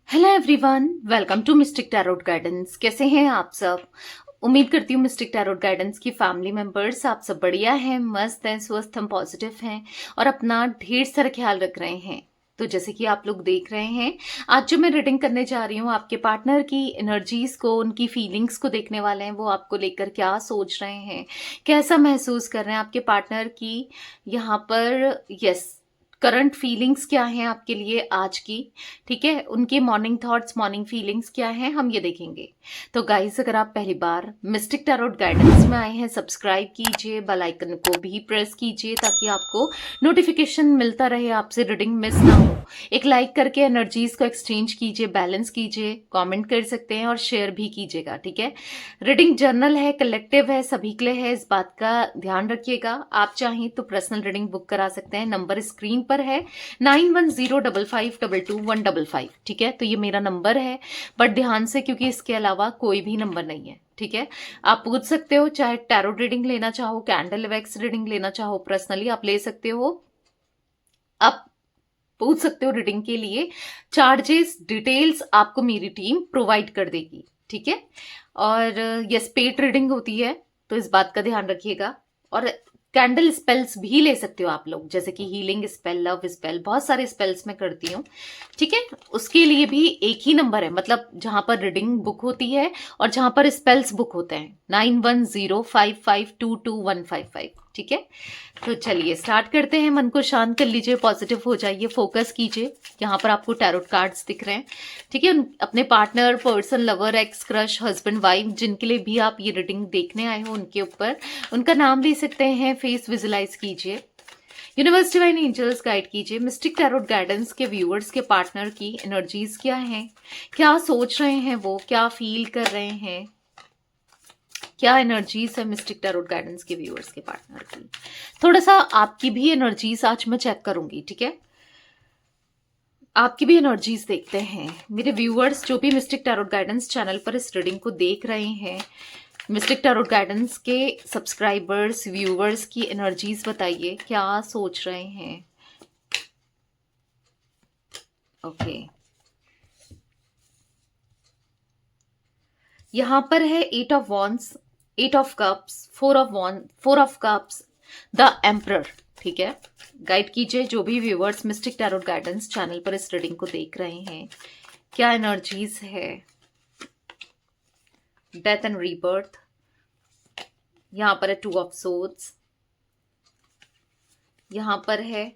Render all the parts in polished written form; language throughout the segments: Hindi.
Hello everyone, welcome to mystic tarot guidance. कैसे हैं आप सब? उम्मीद करती हूँ मिस्टिक टैरोट गाइडेंस की फैमिली मेंबर्स आप सब बढ़िया हैं, मस्त हैं, स्वस्थ हम पॉजिटिव हैं और अपना ढेर सारा ख्याल रख रहे हैं। तो जैसे कि आप लोग देख रहे हैं, आज जो मैं रीडिंग करने जा रही हूँ आपके पार्टनर की एनर्जीज को, उनकी फीलिंग्स को देखने वाले हैं। वो आपको लेकर क्या सोच रहे हैं, कैसा महसूस कर रहे हैं आपके पार्टनर की यहाँ पर। यस, करंट फीलिंग्स क्या हैं आपके लिए आज की, ठीक है? उनके मॉर्निंग थॉट्स, मॉर्निंग फीलिंग्स क्या हैं, हम ये देखेंगे। तो गाइस, अगर आप पहली बार मिस्टिक टैरोट गाइडेंस में आए हैं, सब्सक्राइब कीजिए, बेल आइकन को भी प्रेस कीजिए ताकि आपको नोटिफिकेशन मिलता रहे, आपसे रीडिंग मिस ना हो। एक लाइक करके एनर्जीज को एक्सचेंज कीजिए, बैलेंस कीजिए, कमेंट कर सकते हैं और शेयर भी कीजिएगा, ठीक है? रीडिंग जर्नल है, कलेक्टिव है, सभी के लिए है, इस बात का ध्यान रखिएगा। आप चाहें तो पर्सनल रीडिंग बुक करा सकते हैं, नंबर स्क्रीन पर है 9105522155, ठीक है? तो ये मेरा नंबर है, बट ध्यान से, क्योंकि इसके अलावा कोई भी नंबर नहीं है, ठीक है? आप पूछ सकते हो, चाहे टैरो रीडिंग लेना चाहो, कैंडल वैक्स रीडिंग लेना चाहो, पर्सनली आप ले सकते हो। आप पूछ सकते हो रीडिंग के लिए। चार्जेस डिटेल्स आपको मेरी टीम प्रोवाइड कर देगी, ठीक है? और यस, पेड रीडिंग होती है, तो इस बात का ध्यान रखिएगा। और कैंडल स्पेल्स भी ले सकते हो आप लोग, जैसे कि हीलिंग स्पेल, लव स्पेल, बहुत सारे स्पेल्स मैं करती हूँ, ठीक है? उसके लिए भी एक ही नंबर है, मतलब जहां पर रीडिंग बुक होती है और जहां पर स्पेल्स बुक होते हैं, 9105522155, ठीक है? तो चलिए स्टार्ट करते हैं। मन को शांत कर लीजिए, पॉजिटिव हो जाइए, फोकस कीजिए। यहाँ पर आपको टैरोट कार्ड्स दिख रहे हैं, ठीक है? अपने partner, person, lover, x, crush, husband, wife, जिनके लिए भी आप ये रीडिंग देखने आए हो, उनके ऊपर उनका नाम ले सकते हैं, फेस विजुलाइज कीजिए। यूनिवर्स, डिवाइन एंजल्स गाइड कीजिए। मिस्टिक टैरोट गाइडेंस के व्यूअर्स के पार्टनर की एनर्जीज क्या हैं, क्या सोच रहे हैं, वो क्या फील कर रहे हैं, क्या एनर्जीज है मिस्टिक टैरोट गाइडेंस के व्यूअर्स के पार्टनर की। थोड़ा सा आपकी भी एनर्जीज आज मैं चेक करूंगी, ठीक है? आपकी भी एनर्जीज देखते हैं। मेरे व्यूअर्स जो भी मिस्टिक टैरोट गाइडेंस चैनल पर इस रीडिंग को देख रहे हैं, मिस्टिक टैरोट गाइडेंस के सब्सक्राइबर्स, व्यूअर्स की एनर्जीज बताइए, क्या सोच रहे हैं। ओके, यहां पर है 8 of wands, 8 of cups, 4 of cups, the emperor, ठीक है? गाइड कीजिए जो भी viewers mistake tarot guidance channel पर इस रीडिंग को देख रहे हैं, क्या एनर्जीज है। डेथ एंड रीबर्थ, यहां पर है 2 ऑफ सोर्ड्स, यहां पर है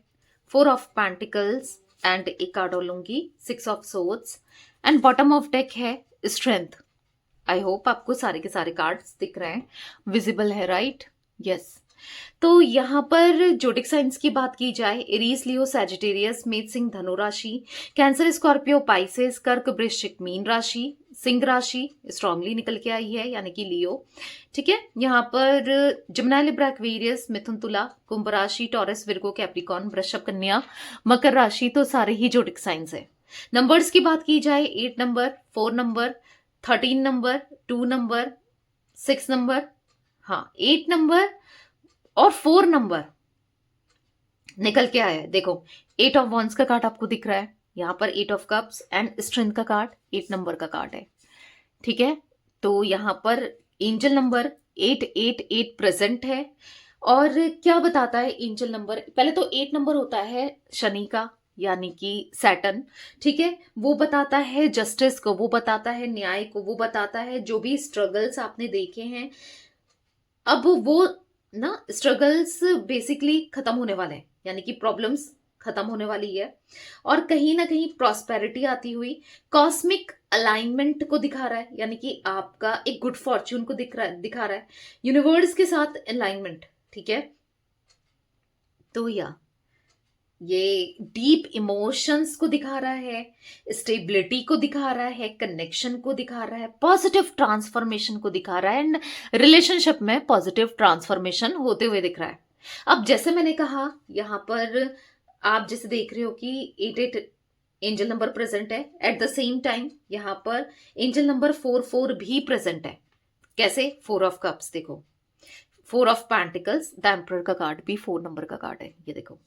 4 ऑफ पेंटिकल्स एंड एक कार्ड और लूंगी, 6 of swords and bottom of deck है स्ट्रेंथ। आई होप आपको सारे के सारे कार्ड्स दिख रहे हैं, विजिबल है, राइट? यस। तो यहाँ पर जोडिक साइंस की बात की जाए, एरीज, लियो, सैजिटेरियस, मेष, सिंह, धनु राशि, कैंसर, स्कॉर्पियो, पाइसेस, कर्क, वृश्चिक, मीन राशि, सिंह राशि स्ट्रांगली निकल के आई है, यानी कि लियो, ठीक है? यहाँ पर जिम्नाई, लिब्रा, एक्वेरियस, मिथुन, तुला, कुंभ राशि, टॉरस, विर्गो, कैप्रिकॉन, वृषभ, कन्या, मकर राशि, तो सारे ही जोडिक साइंस है। नंबर्स की बात की जाए, 8 number, 4 number, 13 number, 2 number, 6 number, हाँ 8 नंबर और 4 नंबर निकल के आया है। देखो, 8 ऑफ वॉन्ड्स का कार्ड आपको दिख रहा है, यहाँ पर 8 ऑफ कप्स एंड स्ट्रेंथ का कार्ड 8 नंबर का कार्ड है, ठीक है? तो यहाँ पर एंजल नंबर 888 प्रेजेंट है। और क्या बताता है एंजल नंबर? पहले तो 8 नंबर होता है शनि का, यानी कि सैटर्न, ठीक है? वो बताता है जस्टिस को, वो बताता है न्याय को, वो बताता है जो भी स्ट्रगल्स आपने देखे हैं, अब वो ना स्ट्रगल्स बेसिकली खत्म होने वाले हैं, यानी कि प्रॉब्लम्स खत्म होने वाली है और कहीं ना कहीं प्रॉस्पेरिटी आती हुई, कॉस्मिक अलाइनमेंट को दिखा रहा है, यानी कि आपका एक गुड फॉर्च्यून को दिखा रहा है, यूनिवर्स के साथ अलाइनमेंट, ठीक है? तो या ये डीप इमोशंस को दिखा रहा है, स्टेबिलिटी को दिखा रहा है, कनेक्शन को दिखा रहा है, पॉजिटिव ट्रांसफॉर्मेशन को दिखा रहा है एंड रिलेशनशिप में पॉजिटिव ट्रांसफॉर्मेशन होते हुए दिख रहा है। अब जैसे मैंने कहा, यहाँ पर आप जैसे देख रहे हो कि 88 एंजल नंबर प्रेजेंट है, एट द सेम टाइम यहाँ पर एंजल नंबर 44 भी प्रेजेंट है। कैसे? 4 ऑफ कप्स, देखो, 4 ऑफ पेंटिकल्स, द एम्परर का कार्ड भी 4 नंबर का कार्ड है, ये देखो,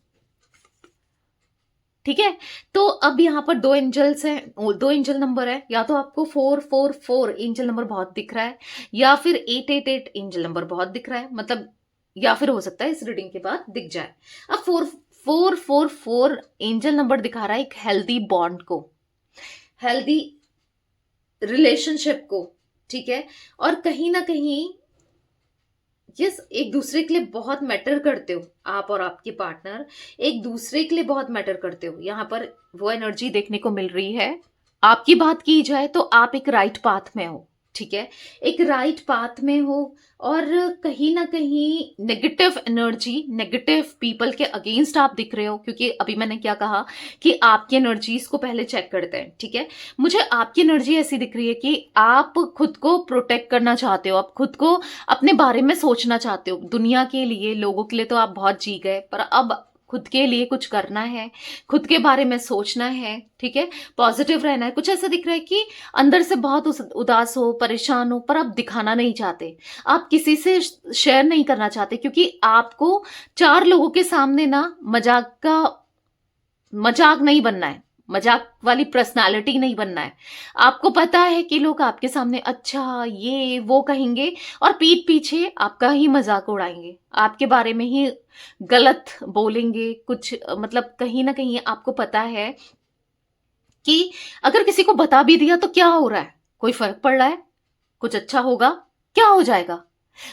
ठीक है। तो अब यहाँ पर दो एंजल्स हैं, दो एंजल नंबर है, या तो आपको 444 एंजल नंबर बहुत दिख रहा है, या फिर 888 एंजल नंबर बहुत दिख रहा है, मतलब या फिर हो सकता है इस रीडिंग के बाद दिख जाए। अब 444 एंजल नंबर दिखा रहा है एक हेल्दी बॉन्ड को, हेल्दी रिलेशनशिप को, ठीक है। और कहीं ना कहीं यस, एक दूसरे के लिए बहुत मैटर करते हो, आप और आपके पार्टनर एक दूसरे के लिए बहुत मैटर करते हो। यहाँ पर वो एनर्जी देखने को मिल रही है। आपकी बात की जाए तो आप एक राइट पाथ में हो, ठीक है, एक राइट पाथ में हो। और कहीं ना कहीं नेगेटिव एनर्जी, नेगेटिव पीपल के अगेंस्ट आप दिख रहे हो, क्योंकि अभी मैंने क्या कहा कि आपकी एनर्जीज को पहले चेक करते हैं, ठीक है। मुझे आपकी एनर्जी ऐसी दिख रही है कि आप खुद को प्रोटेक्ट करना चाहते हो, आप खुद को अपने बारे में सोचना चाहते हो। दुनिया के लिए, लोगों के लिए तो आप बहुत जी गए, पर अब खुद के लिए कुछ करना है, खुद के बारे में सोचना है, ठीक है, पॉजिटिव रहना है। कुछ ऐसा दिख रहा है कि अंदर से बहुत उदास हो, परेशान हो, पर आप दिखाना नहीं चाहते, आप किसी से शेयर नहीं करना चाहते, क्योंकि आपको चार लोगों के सामने ना मजाक नहीं बनना है, मजाक वाली पर्सनालिटी नहीं बनना है। आपको पता है कि लोग आपके सामने अच्छा ये वो कहेंगे और पीठ पीछे आपका ही मजाक उड़ाएंगे, आपके बारे में ही गलत बोलेंगे कुछ, मतलब कहीं ना कहीं आपको पता है कि अगर किसी को बता भी दिया तो क्या हो रहा है, कोई फर्क पड़ रहा है, कुछ अच्छा होगा, क्या हो जाएगा,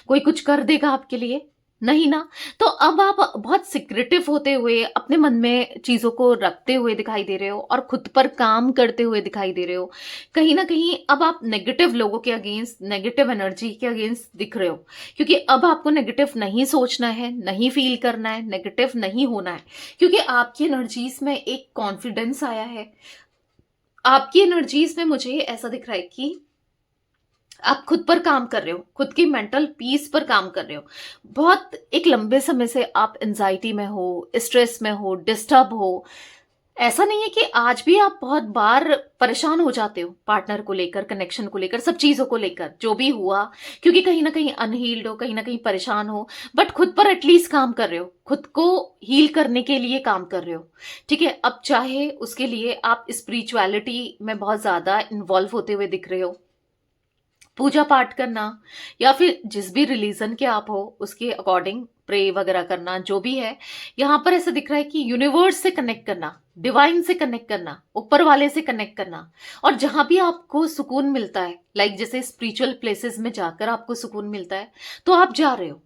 कोई कुछ कर देगा आपके लिए, नहीं ना। तो अब आप बहुत सिक्रेटिव होते हुए, अपने मन में चीजों को रखते हुए दिखाई दे रहे हो और खुद पर काम करते हुए दिखाई दे रहे हो। कहीं ना कहीं अब आप नेगेटिव लोगों के अगेंस्ट, नेगेटिव एनर्जी के अगेंस्ट दिख रहे हो, क्योंकि अब आपको नेगेटिव नहीं सोचना है, नहीं फील करना है, नेगेटिव नहीं होना है, क्योंकि आपकी एनर्जीज में एक कॉन्फिडेंस आया है। आपकी एनर्जीज में मुझे ऐसा दिख रहा है कि आप खुद पर काम कर रहे हो, खुद की मेंटल पीस पर काम कर रहे हो। बहुत एक लंबे समय से आप एंजाइटी में हो, स्ट्रेस में हो, डिस्टर्ब हो। ऐसा नहीं है कि आज भी आप बहुत बार परेशान हो जाते हो पार्टनर को लेकर, कनेक्शन को लेकर, सब चीजों को लेकर, जो भी हुआ, क्योंकि कहीं ना कहीं अनहील्ड हो, कहीं ना कहीं परेशान हो, बट खुद पर एटलीस्ट काम कर रहे हो, खुद को हील करने के लिए काम कर रहे हो, ठीक है। अब चाहे उसके लिए आप स्पिरिचुअलिटी में बहुत ज्यादा इन्वॉल्व होते हुए दिख रहे हो, पूजा पाठ करना, या फिर जिस भी रिलीजन के आप हो उसके अकॉर्डिंग प्रे वगैरह करना, जो भी है। यहां पर ऐसा दिख रहा है कि यूनिवर्स से कनेक्ट करना, डिवाइन से कनेक्ट करना, ऊपर वाले से कनेक्ट करना। और जहां भी आपको सुकून मिलता है, लाइक जैसे स्पिरिचुअल प्लेसेस में जाकर आपको सुकून मिलता है, तो आप जा रहे हो,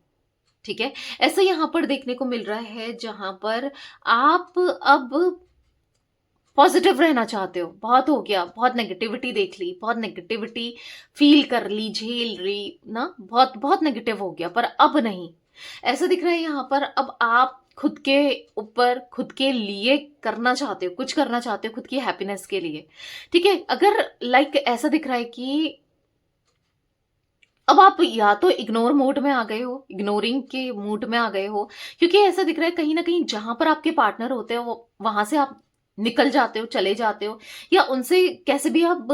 ठीक है। ऐसा यहां पर देखने को मिल रहा है जहां पर आप अब पॉजिटिव रहना चाहते हो। बहुत हो गया, बहुत नेगेटिविटी देख ली, बहुत नेगेटिविटी फील कर ली, झेल रही ना, बहुत बहुत नेगेटिव हो गया, पर अब नहीं। ऐसा दिख रहा है यहाँ पर अब आप खुद के ऊपर, खुद के लिए करना चाहते हो, कुछ करना चाहते हो खुद की हैप्पीनेस के लिए, ठीक है। अगर लाइक ऐसा दिख रहा है कि अब आप या तो इग्नोर मोड में आ गए हो, इग्नोरिंग के मूड में आ गए हो, क्योंकि ऐसा दिख रहा है कहीं ना कहीं जहां पर आपके पार्टनर होते हो वहां से आप निकल जाते हो, चले जाते हो, या उनसे कैसे भी आप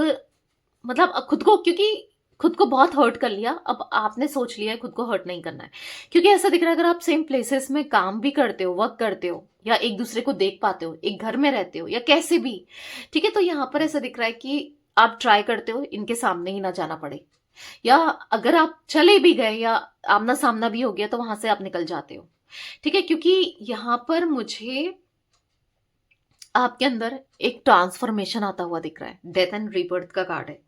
मतलब खुद को, क्योंकि खुद को बहुत हर्ट कर लिया, अब आपने सोच लिया है खुद को हर्ट नहीं करना है। क्योंकि ऐसा दिख रहा है अगर आप सेम प्लेसेस में काम भी करते हो, वर्क करते हो, या एक दूसरे को देख पाते हो, एक घर में रहते हो, या कैसे भी, ठीक है, तो यहाँ पर ऐसा दिख रहा है कि आप ट्राई करते हो इनके सामने ही ना जाना पड़े, या अगर आप चले भी गए या आमना सामना भी हो गया तो वहां से आप निकल जाते हो, ठीक है। क्योंकि यहां पर मुझे आपके अंदर एक ट्रांसफॉर्मेशन आता हुआ दिख रहा है, डेथ एंड रीबर्थ का कार्ड है।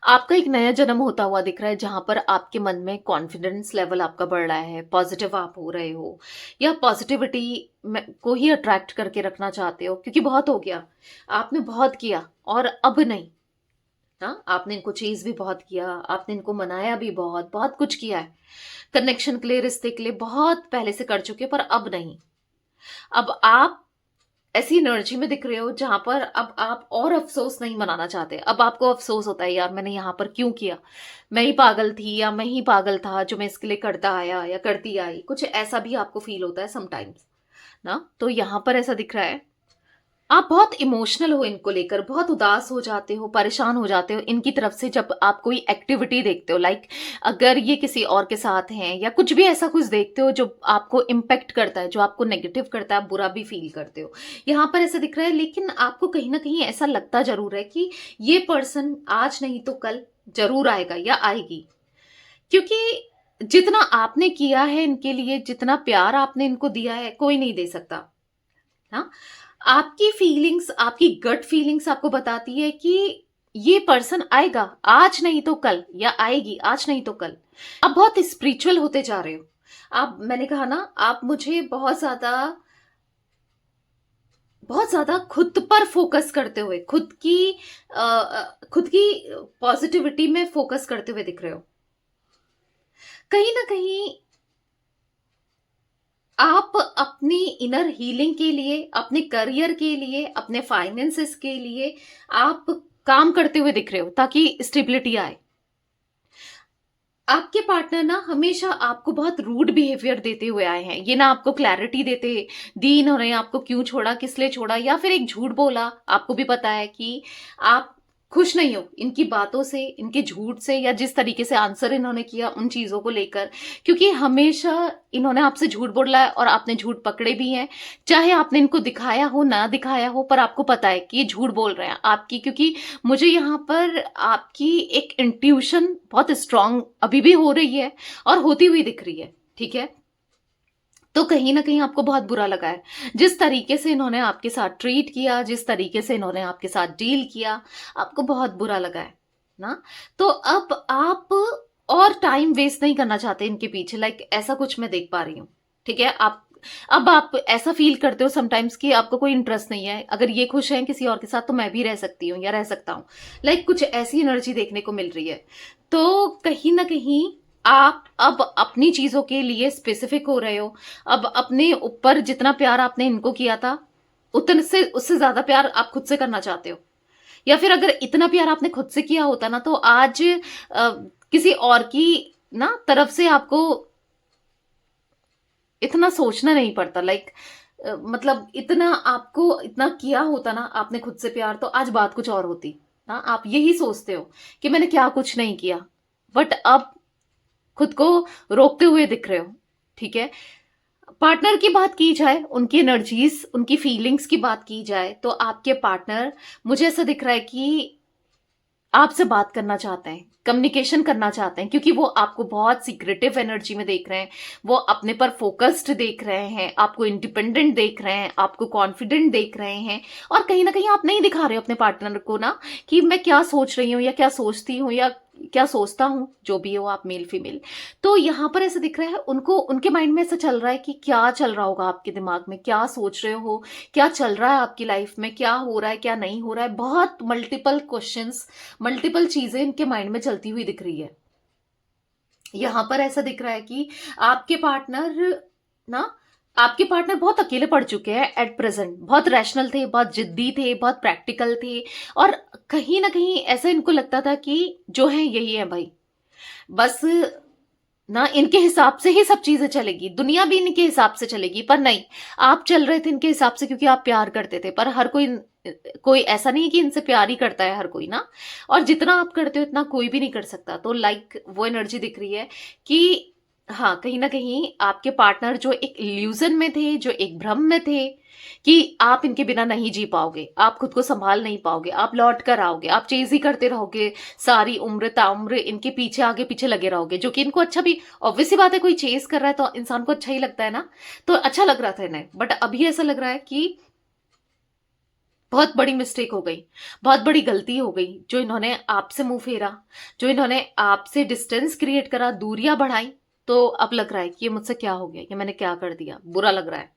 आपका एक नया जन्म होता हुआ दिख रहा है, जहां पर आपके मन में कॉन्फिडेंस लेवल आपका बढ़ रहा है, पॉजिटिव आप हो रहे हो, या पॉजिटिविटी को ही अट्रैक्ट करके रखना चाहते हो, क्योंकि बहुत हो गया, आपने बहुत किया और अब नहीं। हाँ, आपने इनको चीज भी बहुत किया, आपने इनको मनाया भी बहुत, बहुत कुछ किया है कनेक्शन के लिए, रिश्ते के लिए बहुत पहले से कर चुके, पर अब नहीं। अब आप ऐसी एनर्जी में दिख रहे हो जहां पर अब आप और अफसोस नहीं मनाना चाहते। अब आपको अफसोस होता है, यार मैंने यहाँ पर क्यों किया, मैं ही पागल थी, या मैं ही पागल था जो मैं इसके लिए करता आया या करती आई, कुछ ऐसा भी आपको फील होता है समटाइम्स ना। तो यहाँ पर ऐसा दिख रहा है आप बहुत इमोशनल हो इनको लेकर, बहुत उदास हो जाते हो, परेशान हो जाते हो इनकी तरफ से जब आप कोई एक्टिविटी देखते हो। लाइक अगर ये किसी और के साथ हैं या कुछ भी ऐसा कुछ देखते हो जो आपको इम्पैक्ट करता है, जो आपको नेगेटिव करता है, आप बुरा भी फील करते हो। यहाँ पर ऐसा दिख रहा है, लेकिन आपको कहीं ना कहीं ऐसा लगता जरूर है कि ये पर्सन आज नहीं तो कल जरूर आएगा या आएगी। क्योंकि जितना आपने किया है इनके लिए, जितना प्यार आपने इनको दिया है, कोई नहीं दे सकता। हाँ, आपकी फीलिंग्स, आपकी गट फीलिंग्स आपको बताती है कि ये पर्सन आएगा आज नहीं तो कल, या आएगी आज नहीं तो कल। आप बहुत स्पिरिचुअल होते जा रहे हो। आप, मैंने कहा ना, आप मुझे बहुत ज्यादा खुद पर फोकस करते हुए, खुद की पॉजिटिविटी में फोकस करते हुए दिख रहे हो। कहीं ना कहीं आप अपनी इनर हीलिंग के लिए, अपने करियर के लिए, अपने फाइनेंसेस के लिए आप काम करते हुए दिख रहे हो ताकि स्टेबिलिटी आए। आपके पार्टनर ना हमेशा आपको बहुत रूड बिहेवियर देते हुए आए हैं। ये ना आपको क्लैरिटी देते दी इन्होंने, आपको क्यों छोड़ा, किस लिए छोड़ा, या फिर एक झूठ बोला। आपको भी पता है कि आप खुश नहीं हो इनकी बातों से, इनके झूठ से, या जिस तरीके से आंसर इन्होंने किया उन चीजों को लेकर। क्योंकि हमेशा इन्होंने आपसे झूठ बोला है और आपने झूठ पकड़े भी हैं। चाहे आपने इनको दिखाया हो ना दिखाया हो, पर आपको पता है कि ये झूठ बोल रहे हैं आपकी। क्योंकि मुझे यहाँ पर आपकी एक इंट्यूशन बहुत स्ट्रांग अभी भी हो रही है और होती हुई दिख रही है। ठीक है, तो कहीं ना कहीं आपको बहुत बुरा लगा है जिस तरीके से इन्होंने आपके साथ ट्रीट किया, जिस तरीके से इन्होंने आपके साथ डील किया, आपको बहुत बुरा लगा है ना। तो अब आप और टाइम वेस्ट नहीं करना चाहते इनके पीछे। लाइक ऐसा कुछ मैं देख पा रही हूँ। ठीक है, अब आप ऐसा फील करते हो समटाइम्स कि आपको कोई इंटरेस्ट नहीं है। अगर ये खुश हैं किसी और के साथ तो मैं भी रह सकती हूँ या रह सकता हूँ। लाइक कुछ ऐसी एनर्जी देखने को मिल रही है। तो कहीं ना कहीं आप अब अपनी चीजों के लिए स्पेसिफिक हो रहे हो। अब अपने ऊपर जितना प्यार आपने इनको किया था, उतने से उससे ज्यादा प्यार आप खुद से करना चाहते हो। या फिर अगर इतना प्यार आपने खुद से किया होता ना, तो आज किसी और की ना तरफ से आपको इतना सोचना नहीं पड़ता। लाइक मतलब इतना आपको इतना किया होता ना आपने खुद से प्यार, तो आज बात कुछ और होती। हाँ, आप यही सोचते हो कि मैंने क्या कुछ नहीं किया, बट अब खुद को रोकते हुए दिख रहे हो। ठीक है, पार्टनर की बात की जाए, उनकी एनर्जीज, उनकी फीलिंग्स की बात की जाए, तो आपके पार्टनर, मुझे ऐसा दिख रहा है कि आपसे बात करना चाहते हैं, कम्युनिकेशन करना चाहते हैं। क्योंकि वो आपको बहुत सीक्रेटिव एनर्जी में देख रहे हैं, वो अपने पर फोकस्ड देख रहे हैं, आपको इंडिपेंडेंट देख रहे हैं, आपको कॉन्फिडेंट देख रहे हैं। और कहीं ना कहीं आप नहीं दिखा रहे हो अपने पार्टनर को ना कि मैं क्या सोच रही हूँ या क्या सोचती हूँ या क्या सोचता हूँ, जो भी हो आप, मेल फीमेल। तो यहाँ पर ऐसा दिख रहा है उनको, उनके माइंड में ऐसा चल रहा है कि क्या चल रहा होगा आपके दिमाग में, क्या सोच रहे हो, क्या चल रहा है आपकी लाइफ में, क्या हो रहा है, क्या नहीं हो रहा है। बहुत मल्टीपल क्वेश्चंस, मल्टीपल चीजें इनके माइंड में चलती हुई दिख रही है। यहां पर ऐसा दिख रहा है कि आपके पार्टनर ना, आपके पार्टनर बहुत अकेले पड़ चुके हैं एट प्रेजेंट। बहुत रैशनल थे, बहुत जिद्दी थे, बहुत प्रैक्टिकल थे। और कहीं ना कहीं ऐसा इनको लगता था कि जो है यही है भाई, बस ना इनके हिसाब से ही सब चीजें चलेगी, दुनिया भी इनके हिसाब से चलेगी। पर नहीं, आप चल रहे थे इनके हिसाब से क्योंकि आप प्यार करते थे। पर हर कोई, कोई ऐसा नहीं है कि इनसे प्यार ही करता है हर कोई ना। और जितना आप करते हो इतना कोई भी नहीं कर सकता। तो लाइक वो एनर्जी दिख रही है कि हाँ, कहीं ना कहीं आपके पार्टनर जो एक इल्यूजन में थे, जो एक भ्रम में थे कि आप इनके बिना नहीं जी पाओगे, आप खुद को संभाल नहीं पाओगे, आप लौट कर आओगे, आप चेज ही करते रहोगे सारी उम्र ताउम्र, इनके पीछे आगे पीछे लगे रहोगे। जो कि इनको अच्छा भी, ऑब्वियसली बात है, कोई चेज कर रहा है तो इंसान को अच्छा ही लगता है ना। तो अच्छा लग रहा था इन्हें, बट अभी ऐसा लग रहा है कि बहुत बड़ी मिस्टेक हो गई, बहुत बड़ी गलती हो गई जो इन्होंने आपसे मुंह फेरा, जो इन्होंने आपसे डिस्टेंस क्रिएट करा, दूरियां बढ़ाई। तो अब लग रहा है कि ये मुझसे क्या हो गया, ये मैंने क्या कर दिया, बुरा लग रहा है।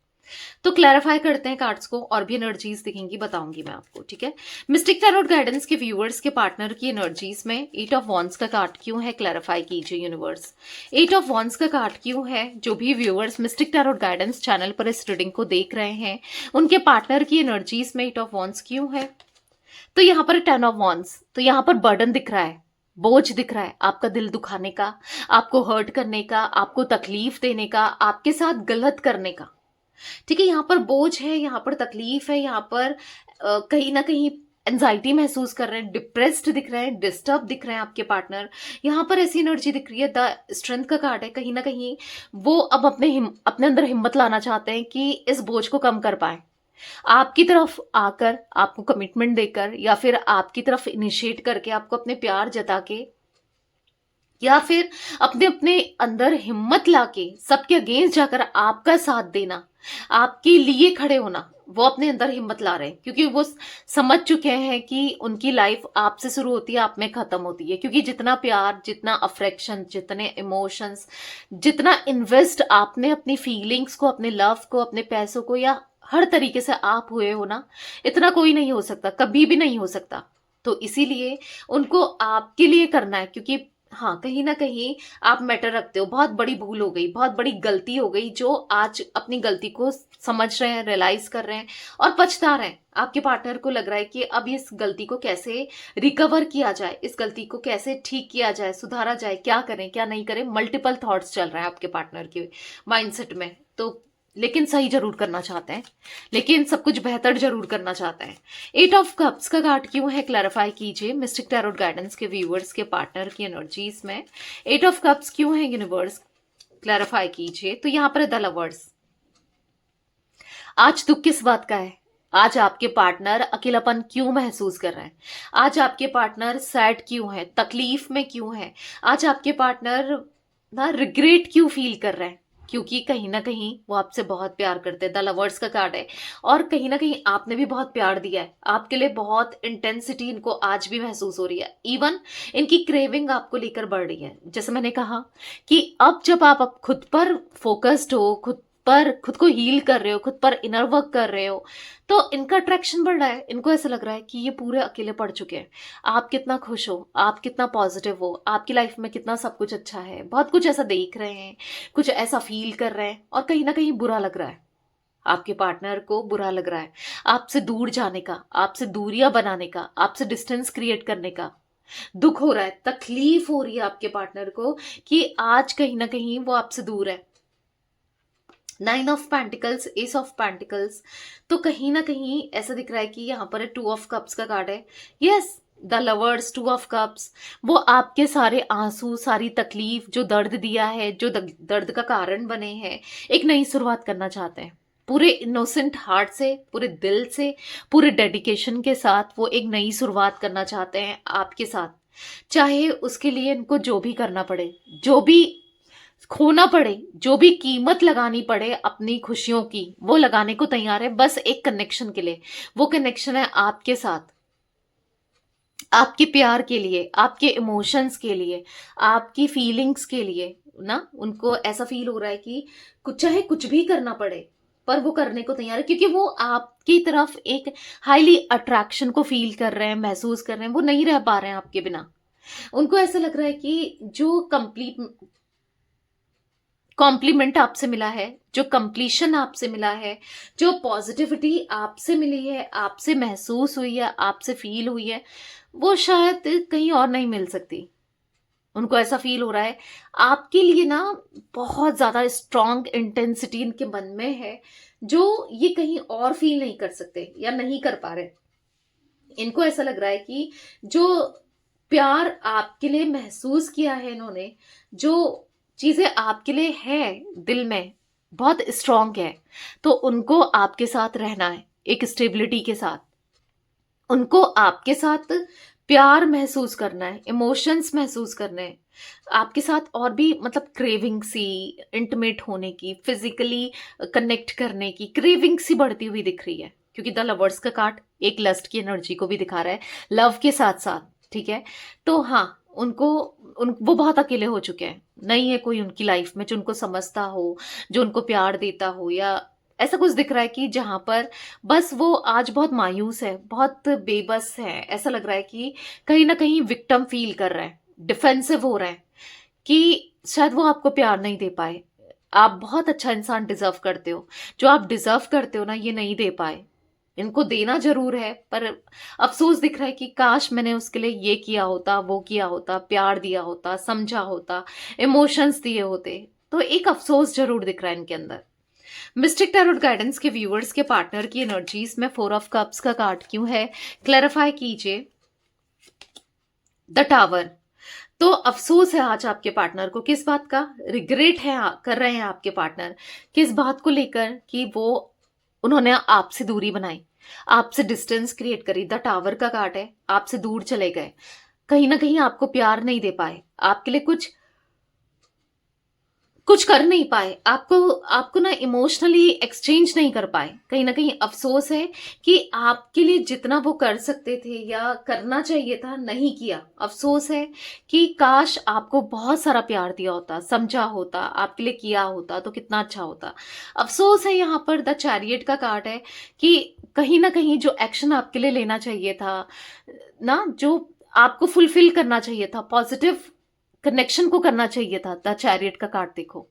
तो क्लैरिफाई करते हैं कार्ड्स को, और भी एनर्जीज दिखेंगी बताऊंगी मैं आपको। ठीक है, मिस्टिक टैरोट गाइडेंस के व्यूअर्स के पार्टनर की एनर्जीज में 8 ऑफ वॉन्ड्स का कार्ड क्यों है, क्लैरिफाई कीजिए यूनिवर्स। 8 ऑफ वॉन्ड्स का कार्ड क्यों है। जो भी viewers mistake tarot guidance channel पर इस रीडिंग को देख रहे हैं, उनके पार्टनर की एनर्जीज में 8 ऑफ वॉन्ड्स क्यों है। तो यहाँ पर 10 ऑफ वॉन्ड्स, तो यहाँ पर बर्डन दिख रहा है, बोझ दिख रहा है, आपका दिल दुखाने का, आपको हर्ट करने का, आपको तकलीफ देने का, आपके साथ गलत करने का। ठीक है, यहाँ पर बोझ है, यहाँ पर तकलीफ है, यहाँ पर कहीं ना कहीं एंजाइटी महसूस कर रहे हैं, डिप्रेस्ड दिख रहे हैं, डिस्टर्ब दिख रहे हैं आपके पार्टनर। यहाँ पर ऐसी एनर्जी दिख रही है, द स्ट्रेंथ का कार्ड है। कहीं ना कहीं वो अब अपने अंदर हिम्मत लाना चाहते हैं कि इस बोझ को कम कर पाए, आपकी तरफ आकर, आपको कमिटमेंट देकर, या फिर आपकी तरफ इनिशिएट करके, आपको अपने प्यार जता के, या फिर अपने अपने अंदर हिम्मत लाके सबके अगेंस्ट जाकर आपका साथ देना, आपके लिए खड़े होना, वो अपने अंदर हिम्मत ला रहे हैं। क्योंकि वो समझ चुके हैं कि उनकी लाइफ आपसे शुरू होती है, आप में खत्म होती है। क्योंकि जितना प्यार, जितना अफेक्शन, जितने इमोशंस, जितना इन्वेस्ट आपने अपनी फीलिंग्स को, अपने लव को, अपने पैसों को, या हर तरीके से आप हुए हो ना, इतना कोई नहीं हो सकता, कभी भी नहीं हो सकता। तो इसीलिए उनको आपके लिए करना है। क्योंकि हाँ, कहीं ना कहीं आप मैटर रखते हो। बहुत बड़ी भूल हो गई, बहुत बड़ी गलती हो गई, जो आज अपनी गलती को समझ रहे हैं, रियलाइज कर रहे हैं और पछता रहे हैं। आपके पार्टनर को लग रहा है कि अब इस गलती को कैसे रिकवर किया जाए, इस गलती को कैसे ठीक किया जाए, सुधारा जाए, क्या करें क्या नहीं करें, मल्टीपल थॉट्स चल रहे हैं आपके पार्टनर के माइंडसेट में। तो लेकिन सही जरूर करना चाहते हैं, लेकिन सब कुछ बेहतर जरूर करना चाहते हैं। 8 ऑफ कप्स का कार्ड क्यों है, क्लैरिफाई कीजिए मिस्टिक टैरोट गाइडेंस के व्यूअर्स के पार्टनर की एनर्जीज में 8 ऑफ कप्स क्यों है, यूनिवर्स क्लैरिफाई कीजिए। तो यहाँ पर है द लवर्स। आज दुख किस बात का है? आज आपके पार्टनर अकेलापन क्यों महसूस कर रहे हैं? आज आपके पार्टनर सैड क्यों है, तकलीफ में क्यों है? आज आपके पार्टनर ना रिग्रेट क्यों फील कर रहे हैं? क्योंकि कहीं ना कहीं वो आपसे बहुत प्यार करते हैं। द लवर्स का कार्ड है, और कहीं ना कहीं आपने भी बहुत प्यार दिया है। आपके लिए बहुत इंटेंसिटी इनको आज भी महसूस हो रही है। इवन इनकी क्रेविंग आपको लेकर बढ़ रही है। जैसे मैंने कहा कि अब जब आप खुद पर फोकस्ड हो, खुद को हील कर रहे हो, खुद पर इनर वर्क कर रहे हो, तो इनका अट्रैक्शन बढ़ रहा है। इनको ऐसा लग रहा है कि ये पूरे अकेले पड़ चुके हैं। आप कितना खुश हो, आप कितना पॉजिटिव हो, आपकी लाइफ में कितना सब कुछ अच्छा है, बहुत कुछ ऐसा देख रहे हैं, कुछ ऐसा फील कर रहे हैं, और कहीं ना कहीं बुरा लग रहा है। आपके पार्टनर को बुरा लग रहा है आपसे दूर जाने का, आपसे दूरियां बनाने का, आपसे डिस्टेंस क्रिएट करने का। दुख हो रहा है, तकलीफ हो रही है आपके पार्टनर को कि आज कहीं ना कहीं वो आपसे दूर है। 9 of pentacles, S of pentacles, तो कहीं ना कहीं ऐसा दिख रहा है कि यहाँ पर 2 ऑफ कप्स का कार्ड है। Yes, the lovers, 2 of cups, वो आपके सारे आंसू, सारी तकलीफ, जो दर्द दिया है, जो दर्द का कारण बने हैं, एक नई शुरुआत करना चाहते हैं। पूरे इनोसेंट हार्ट से, पूरे दिल से, पूरे डेडिकेशन के साथ वो एक नई शुरुआत करना चाहते हैं आपके साथ। चाहे उसके लिए इनको जो भी करना पड़े, जो भी खोना पड़े, जो भी कीमत लगानी पड़े अपनी खुशियों की, वो लगाने को तैयार है, बस एक कनेक्शन के लिए। वो कनेक्शन है आपके साथ, आपके प्यार के लिए, आपके इमोशंस के लिए, आपकी फीलिंग्स के लिए ना। उनको ऐसा फील हो रहा है कि कुछ चाहे कुछ भी करना पड़े, पर वो करने को तैयार है। क्योंकि वो आपकी तरफ एक हाईली अट्रैक्शन को फील कर रहे हैं, महसूस कर रहे हैं। वो नहीं रह पा रहे हैं आपके बिना। उनको ऐसा लग रहा है कि जो कॉम्प्लीमेंट आपसे मिला है, जो कंप्लीशन आपसे मिला है, जो पॉजिटिविटी आपसे मिली है, आपसे महसूस हुई है, आपसे फील हुई है, वो शायद कहीं और नहीं मिल सकती। उनको ऐसा फील हो रहा है आपके लिए ना, बहुत ज्यादा स्ट्रॉन्ग इंटेंसिटी इनके मन में है, जो ये कहीं और फील नहीं कर सकते या नहीं कर पा रहे। इनको ऐसा लग रहा है कि जो प्यार आपके लिए महसूस किया है इन्होंने, जो चीजें आपके लिए है दिल में, बहुत स्ट्रांग है। तो उनको आपके साथ रहना है, एक स्टेबिलिटी के साथ। उनको आपके साथ प्यार महसूस करना है, इमोशंस महसूस करने हैं आपके साथ, और भी मतलब क्रेविंग सी, इंटीमेट होने की, फिजिकली कनेक्ट करने की क्रेविंग सी बढ़ती हुई दिख रही है। क्योंकि द लवर्स का कार्ड एक लस्ट की एनर्जी को भी दिखा रहा है, लव के साथ साथ। ठीक है, तो हाँ, वो बहुत अकेले हो चुके हैं। नहीं है कोई उनकी लाइफ में जो उनको समझता हो, जो उनको प्यार देता हो, या ऐसा कुछ दिख रहा है कि जहां पर बस वो आज बहुत मायूस है, बहुत बेबस है। ऐसा लग रहा है कि कहीं ना कहीं विक्टिम फील कर रहे हैं, डिफेंसिव हो रहे हैं कि शायद वो आपको प्यार नहीं दे पाए। आप बहुत अच्छा इंसान डिजर्व करते हो, जो आप डिजर्व करते हो ना, ये नहीं दे पाए। इनको देना जरूर है, पर अफसोस दिख रहा है कि काश मैंने उसके लिए ये किया होता, वो किया होता, प्यार दिया होता, समझा होता, इमोशंस दिए होते। तो एक अफसोस जरूर दिख रहा है इनके अंदर। मिस्टिक टैरोट गाइडेंस के व्यूअर्स के पार्टनर की एनर्जीज में 4 ऑफ कप्स का कार्ड क्यों है, क्लैरिफाई कीजिए। The tower. तो अफसोस है आज आपके पार्टनर को, किस बात का रिग्रेट है कर रहे हैं आपके पार्टनर, किस बात को लेकर कि वो उन्होंने आपसे दूरी बनाई, आपसे डिस्टेंस क्रिएट करी। द टावर का कार्ड है, आपसे दूर चले गए, कहीं ना कहीं आपको प्यार नहीं दे पाए, आपके लिए कुछ कर नहीं पाए, आपको आपको ना इमोशनली एक्सचेंज नहीं कर पाए। कहीं ना कहीं अफसोस है कि आपके लिए जितना वो कर सकते थे या करना चाहिए था नहीं किया। अफसोस है कि काश आपको बहुत सारा प्यार दिया होता, समझा होता, आपके लिए किया होता तो कितना अच्छा होता। अफसोस है। यहाँ पर द चैरियट का कार्ड है कि कहीं ना कहीं जो एक्शन आपके लिए लेना चाहिए था ना, जो आपको फुलफिल करना चाहिए था, पॉजिटिव कनेक्शन को करना चाहिए था, द चैरियट का कार्ड देखो,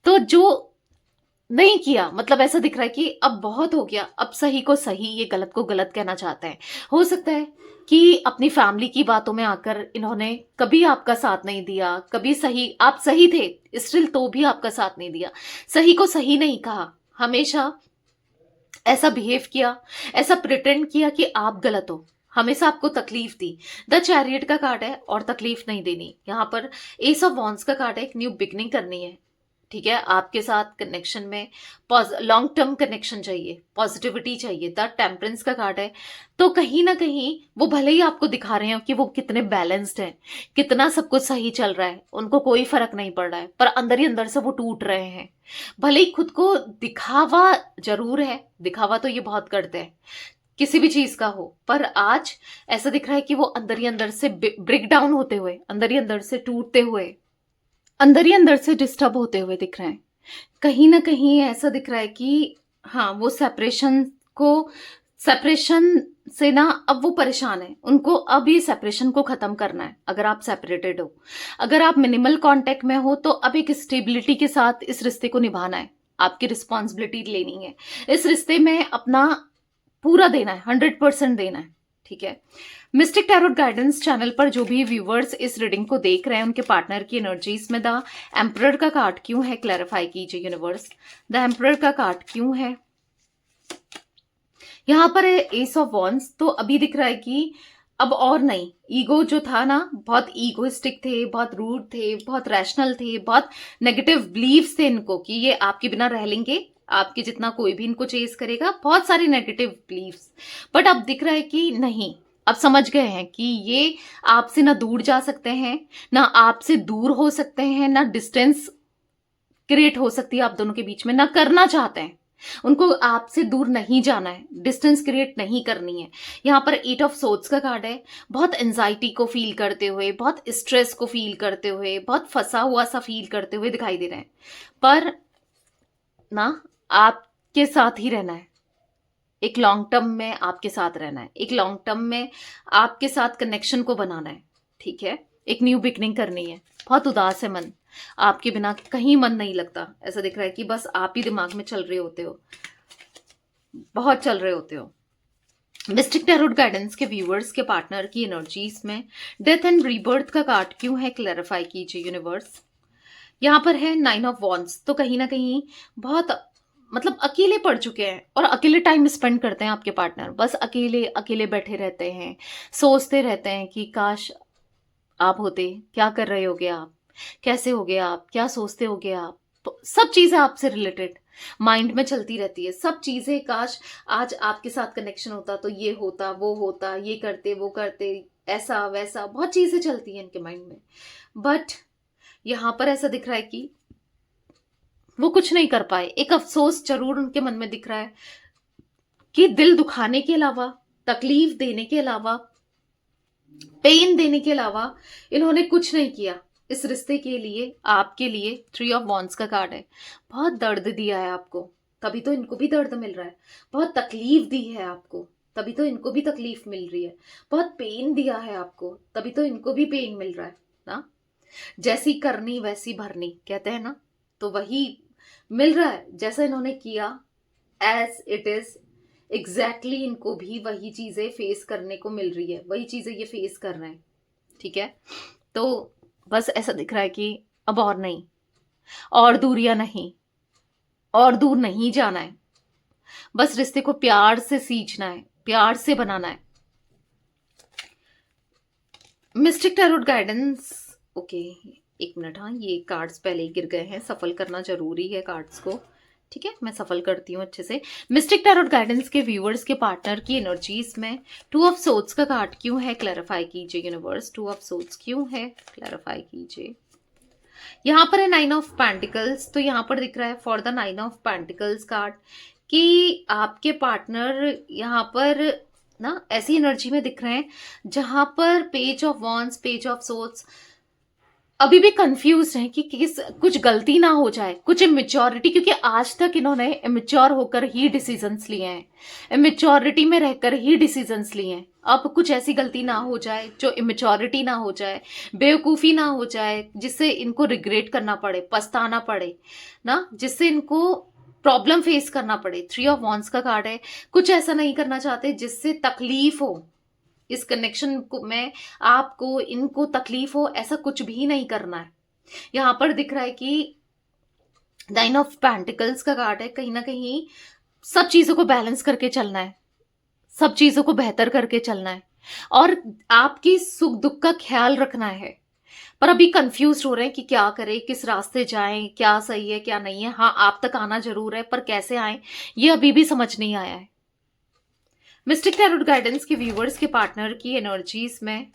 तो जो नहीं किया, मतलब ऐसा दिख रहा है कि अब बहुत हो गया, अब सही को सही, ये गलत को गलत कहना चाहते हैं। हो सकता है कि अपनी फैमिली की बातों में आकर इन्होंने कभी आपका साथ नहीं दिया, कभी सही, आप सही थे स्टिल तो भी आपका साथ नहीं दिया, सही को सही नहीं कहा, हमेशा ऐसा बिहेव किया, ऐसा प्रिटेंड किया कि आप गलत हो, हमेशा आपको तकलीफ दी। द चैरियट का कार्ड है और तकलीफ नहीं देनी। यहाँ पर एस ऑफ वॉन्ड्स का कार्ड है, एक न्यू बिगनिंग करनी है, ठीक है। आपके साथ कनेक्शन में लॉन्ग टर्म कनेक्शन चाहिए, पॉजिटिविटी चाहिए। द टेम्परेंस का कार्ड है, तो कहीं ना कहीं वो भले ही आपको दिखा रहे हैं कि वो कितने बैलेंस्ड हैं, कितना सब कुछ सही चल रहा है, उनको कोई फर्क नहीं पड़ रहा है, पर अंदर ही अंदर से वो टूट रहे हैं। भले ही खुद को दिखावा जरूर है, दिखावा तो ये बहुत करते हैं किसी भी चीज का हो, पर आज ऐसा दिख रहा है कि वो अंदर ही अंदर से ब्रेक डाउन होते हुए, अंदर ही अंदर से टूटते हुए, अंदर ही अंदर से डिस्टर्ब होते हुए दिख रहे हैं। कहीं ना कहीं ऐसा दिख रहा है कि हाँ, वो सेपरेशन से ना अब वो परेशान है, उनको अब ये सेपरेशन को खत्म करना है। अगर आप सेपरेटेड हो, अगर आप मिनिमल कांटेक्ट में हो, तो अब एक स्टेबिलिटी के साथ इस रिश्ते को निभाना है, आपकी रिस्पॉन्सिबिलिटी लेनी है, इस रिश्ते में अपना पूरा देना है, 100% देना है, ठीक है। मिस्टिक टैरोट गाइडेंस चैनल पर जो भी व्यूवर्स इस रीडिंग को देख रहे हैं, उनके पार्टनर की एनर्जीज में द एम्परर का कार्ड क्यों है, क्लैरिफाई कीजिए यूनिवर्स। द एम्परर का कार्ड क्यों है, यहां पर है एस ऑफ वॉन्ड्स। तो अभी दिख रहा है कि अब और नहीं, ईगो जो था ना, बहुत ईगोइस्टिक थे, बहुत रूड थे, बहुत रैशनल थे, बहुत नेगेटिव बिलीव्स थे इनको कि ये आपके बिना रह लेंगे, आपके जितना कोई भी इनको चेस करेगा, बहुत सारे नेगेटिव बिलीव्स। बट अब दिख रहा है कि नहीं, अब समझ गए हैं कि ये आपसे ना दूर जा सकते हैं, ना आपसे दूर हो सकते हैं, ना डिस्टेंस क्रिएट हो सकती है आप दोनों के बीच में, ना करना चाहते हैं, उनको आपसे दूर नहीं जाना है, डिस्टेंस क्रिएट नहीं करनी है। यहाँ पर 8 ऑफ सोर्ड्स का कार्ड है, बहुत एंजाइटी को फील करते हुए, बहुत स्ट्रेस को फील करते हुए, बहुत फंसा हुआ सा फील करते हुए दिखाई दे रहे हैं, पर ना आपके साथ ही रहना है, एक लॉन्ग टर्म में आपके साथ रहना है, एक लॉन्ग टर्म में आपके साथ कनेक्शन को बनाना है, ठीक है। एक न्यू बिगनिंग करनी है। बहुत उदास है मन, आपके बिना कहीं मन नहीं लगता, ऐसा दिख रहा है कि बस आप ही दिमाग में चल रहे होते हो, बहुत चल रहे होते हो। मिस्टिक टैरोट गाइडेंस के व्यूअर्स के पार्टनर की एनर्जीज में डेथ एंड रीबर्थ का कार्ड क्यों है, क्लैरिफाई कीजिए यूनिवर्स। यहाँ पर है 9 ऑफ वॉन्ड्स। तो कहीं ना कहीं बहुत, मतलब अकेले पड़ चुके हैं और अकेले टाइम स्पेंड करते हैं आपके पार्टनर, बस अकेले अकेले बैठे रहते हैं, सोचते रहते हैं कि काश आप होते, क्या कर रहे होगे आप, कैसे होगे आप, क्या सोचते होगे आप, तो सब चीजें आपसे रिलेटेड माइंड में चलती रहती है, सब चीजें, काश आज आपके साथ कनेक्शन होता तो ये होता, वो होता, ये करते, वो करते, ऐसा वैसा, बहुत चीजें चलती हैं इनके माइंड में। बट यहां पर ऐसा दिख रहा है कि वो कुछ नहीं कर पाए। एक अफसोस जरूर उनके मन में दिख रहा है कि दिल दुखाने के अलावा, तकलीफ देने के अलावा, पेन देने के अलावा इन्होंने कुछ नहीं किया इस रिश्ते के लिए, आपके लिए। 3 ऑफ वॉन्ड्स का कार्ड है, बहुत दर्द दिया है आपको, तभी तो इनको भी दर्द मिल रहा है, बहुत तकलीफ दी है आपको, तभी तो इनको भी तकलीफ मिल रही है, बहुत पेन दिया है आपको, तभी तो इनको भी पेन मिल रहा है ना। जैसी करनी वैसी भरनी कहते हैं ना, तो वही मिल रहा है, जैसा इन्होंने किया एज इट इज एग्जैक्टली इनको भी वही चीजें फेस करने को मिल रही है, वही चीजें ये फेस कर रहे हैं, ठीक है। तो बस ऐसा दिख रहा है कि अब और नहीं, और दूरियां नहीं, और दूर नहीं जाना है, बस रिश्ते को प्यार से सींचना है, प्यार से बनाना है। Mistake tarot guidance. ओके, एक मिनट, हाँ ये कार्ड्स पहले ही गिर गए हैं, सफल करना जरूरी है कार्ड्स को। ठीक है, मैं सफल करती हूँ अच्छे से। मिस्टिक टैरोट गाइडेंस के व्यूअर्स के पार्टनर की एनर्जीज में 2 ऑफ सोर्ड्स का कार्ड क्यों है, क्लैरिफाई कीजिए यूनिवर्स। 2 ऑफ सोर्ड्स क्यों है, क्लैरिफाई कीजिए। यहाँ पर है 9 ऑफ पेंटिकल्स, तो यहाँ पर दिख रहा है for the 9 of pentacles card कि आपके पार्टनर यहाँ पर ना ऐसी एनर्जी में दिख रहे हैं जहां पर page of wands, page of swords अभी भी कंफ्यूज हैं कि किस कुछ गलती ना हो जाए, कुछ इमेच्योरिटी, क्योंकि आज तक इन्होंने इमेच्योर होकर ही डिसीजंस लिए हैं, इमेच्योरिटी में रहकर ही डिसीजंस लिए हैं। अब कुछ ऐसी गलती ना हो जाए जो इमेच्योरिटी ना हो जाए, बेवकूफ़ी ना हो जाए, जिससे इनको रिग्रेट करना पड़े, पछताना पड़े ना, जिससे इनको प्रॉब्लम फेस करना पड़े। 3 ऑफ वॉन्ड्स का कार्ड है। कुछ ऐसा नहीं करना चाहते जिससे तकलीफ हो, इस कनेक्शन को में आपको, इनको तकलीफ हो, ऐसा कुछ भी नहीं करना है। यहां पर दिख रहा है कि 9 ऑफ पेंटिकल्स का कार्ड है। कहीं ना कहीं सब चीजों को बैलेंस करके चलना है, सब चीजों को बेहतर करके चलना है और आपकी सुख दुख का ख्याल रखना है। पर अभी कंफ्यूज हो रहे हैं कि क्या करें, किस रास्ते जाएं, क्या सही है क्या नहीं है। हाँ, आप तक आना जरूर है, पर कैसे आए ये अभी भी समझ नहीं आया है। मिस्टिक टैरोट गाइडेंस के व्यूवर्स के पार्टनर की एनर्जीज में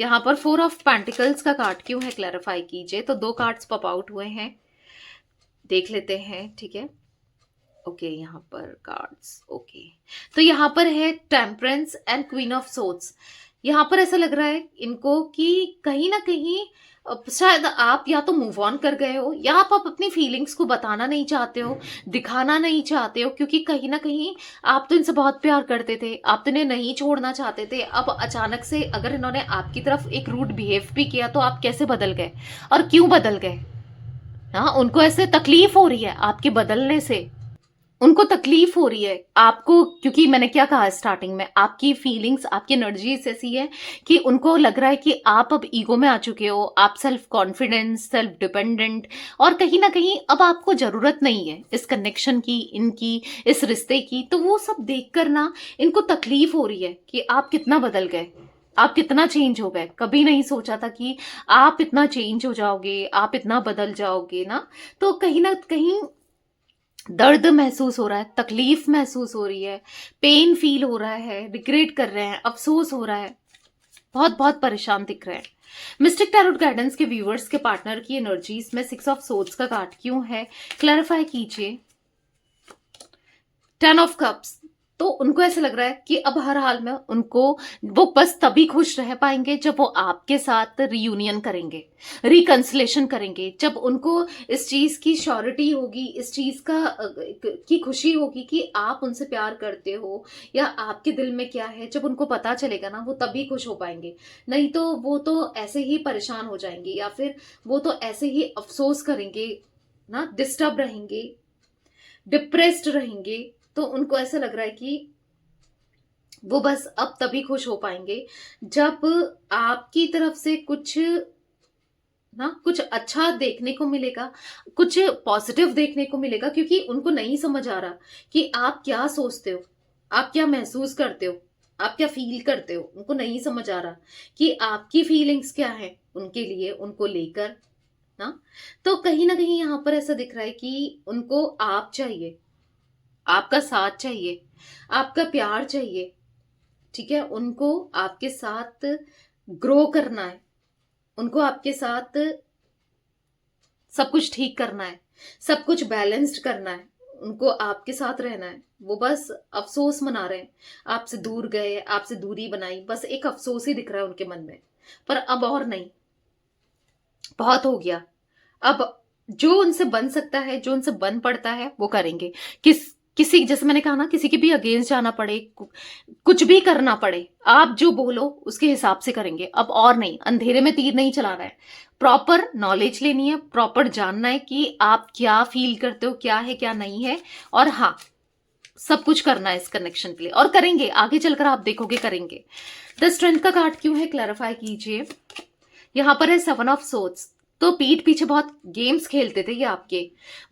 यहाँ पर 4 ऑफ पेंटिकल्स का कार्ड क्यों है, क्लैरिफाई कीजिए। तो 2 कार्ड्स पॉप आउट हुए हैं, देख लेते हैं। ठीक है, ओके, यहाँ पर कार्ड्स, ओके, तो यहाँ पर है temperance and queen of swords. यहाँ पर ऐसा लग रहा है इनको कि कहीं ना कहीं शायद आप या तो मूव ऑन कर गए हो, या आप अपनी फीलिंग्स को बताना नहीं चाहते हो, दिखाना नहीं चाहते हो, क्योंकि कहीं ना कहीं आप तो इनसे बहुत प्यार करते थे, आप तो इन्हें नहीं छोड़ना चाहते थे। अब अचानक से अगर इन्होंने आपकी तरफ एक रूड बिहेव भी किया तो आप कैसे बदल गए और क्यों बदल गए। हाँ, उनको ऐसे तकलीफ हो रही है आपके बदलने से, उनको तकलीफ हो रही है आपको, क्योंकि मैंने क्या कहा स्टार्टिंग में, आपकी फीलिंग्स, आपकी एनर्जीज ऐसी है कि उनको लग रहा है कि आप अब ईगो में आ चुके हो, आप सेल्फ कॉन्फिडेंस, सेल्फ डिपेंडेंट, और कहीं ना कहीं अब आपको जरूरत नहीं है इस कनेक्शन की, इनकी, इस रिश्ते की। तो वो सब देखकर ना इनको तकलीफ हो रही है कि आप कितना बदल गए, आप कितना चेंज हो गए। कभी नहीं सोचा था कि आप इतना चेंज हो जाओगे, आप इतना बदल जाओगे ना। तो कहीं ना कहीं दर्द महसूस हो रहा है, तकलीफ महसूस हो रही है, पेन फील हो रहा है, रिग्रेट कर रहे हैं, अफसोस हो रहा है, बहुत बहुत परेशान दिख रहे हैं। मिस्टिक टैरोट गाइडेंस के व्यूअर्स के पार्टनर की एनर्जीज में 6 ऑफ सोर्ड्स का कार्ड क्यों है, क्लैरिफाई कीजिए। 10 ऑफ कप्स, तो उनको ऐसा लग रहा है कि अब हर हाल में उनको, वो बस तभी खुश रह पाएंगे जब वो आपके साथ रियूनियन करेंगे, रिकंसिलेशन करेंगे, जब उनको इस चीज की श्योरिटी होगी, इस चीज का की खुशी होगी कि आप उनसे प्यार करते हो या आपके दिल में क्या है। जब उनको पता चलेगा ना, वो तभी खुश हो पाएंगे। नहीं तो वो तो ऐसे ही परेशान हो जाएंगे, या फिर वो तो ऐसे ही अफसोस करेंगे ना, डिस्टर्ब रहेंगे, डिप्रेस्ड रहेंगे। तो उनको ऐसा लग रहा है कि वो बस अब तभी खुश हो पाएंगे जब आपकी तरफ से कुछ ना, कुछ अच्छा देखने को मिलेगा, कुछ पॉजिटिव देखने को मिलेगा। क्योंकि उनको नहीं समझ आ रहा कि आप क्या सोचते हो, आप क्या महसूस करते हो, आप क्या फील करते हो। उनको नहीं समझ आ रहा कि आपकी फीलिंग्स क्या है उनके लिए, उनको लेकर ना। तो कहीं ना कहीं यहाँ पर ऐसा दिख रहा है कि उनको आप चाहिए, आपका साथ चाहिए, आपका प्यार चाहिए। ठीक है, उनको आपके साथ ग्रो करना है, उनको आपके साथ सब कुछ ठीक करना है, सब कुछ बैलेंस्ड करना है, उनको आपके साथ रहना है। वो बस अफसोस मना रहे हैं, आपसे दूर गए, आपसे दूरी बनाई, बस एक अफसोस ही दिख रहा है उनके मन में। पर अब और नहीं, बहुत हो गया। अब जो उनसे बन सकता है, जो उनसे बन पड़ता है, वो करेंगे। किसी, जैसे मैंने कहा ना, किसी के भी अगेंस्ट जाना पड़े, कुछ भी करना पड़े, आप जो बोलो उसके हिसाब से करेंगे। अब और नहीं, अंधेरे में तीर नहीं चलाना है, प्रॉपर नॉलेज लेनी है, प्रॉपर जानना है कि आप क्या फील करते हो, क्या है क्या नहीं है। और हाँ, सब कुछ करना है इस कनेक्शन के लिए, और करेंगे, आगे चलकर आप देखोगे करेंगे। द स्ट्रेंथ का कार्ड क्यों है, क्लैरिफाई कीजिए। यहां पर है 7 ऑफ सोर्ड्स, तो पीठ पीछे बहुत गेम्स खेलते थे ये आपके,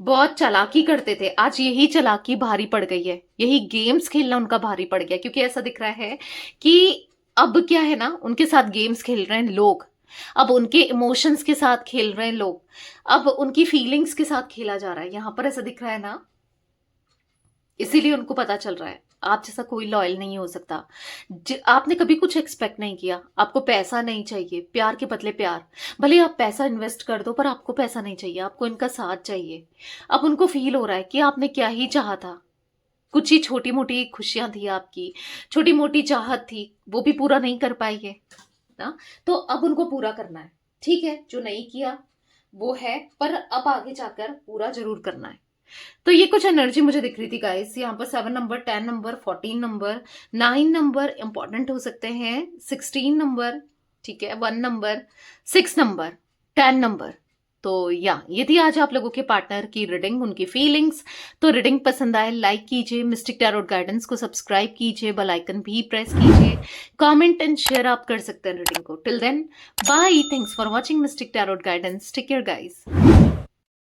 बहुत चालाकी करते थे। आज यही चालाकी भारी पड़ गई है, यही गेम्स खेलना उनका भारी पड़ गया, क्योंकि ऐसा दिख रहा है कि अब क्या है ना, उनके साथ गेम्स खेल रहे हैं लोग, अब उनके इमोशंस के साथ खेल रहे हैं लोग, अब उनकी फीलिंग्स के साथ खेला जा रहा है यहां पर, ऐसा दिख रहा है ना। इसीलिए उनको पता चल रहा है आप जैसा कोई लॉयल नहीं हो सकता। आपने कभी कुछ एक्सपेक्ट नहीं किया, आपको पैसा नहीं चाहिए, प्यार के बदले प्यार, भले आप पैसा इन्वेस्ट कर दो पर आपको पैसा नहीं चाहिए, आपको इनका साथ चाहिए। अब उनको फील हो रहा है कि आपने क्या ही चाहा था, कुछ ही छोटी मोटी खुशियां थी आपकी, छोटी मोटी चाहत थी, वो भी पूरा नहीं कर पाई है ना, तो अब उनको पूरा करना है। ठीक है, जो नहीं किया वो है, पर अब आगे जाकर पूरा जरूर करना है। तो ये कुछ एनर्जी मुझे दिख रही थी गाइस, यहाँ पर 7 number, 10 number, 14 number, 9 number important हो सकते हैं, 16 नंबर, ठीक है, 1 नंबर, 6 नंबर, 10 नंबर। तो ये थी आज आप लोगों के पार्टनर की रीडिंग, उनकी फीलिंग्स। तो रीडिंग पसंद आए लाइक कीजिए, मिस्टिक टैरोट गाइडेंस को सब्सक्राइब कीजिए, बेल आइकन भी प्रेस कीजिए, कमेंट एंड शेयर आप कर सकते हैं रीडिंग को। Till then bye, thanks for watching mystic tarot guidance, take care guys.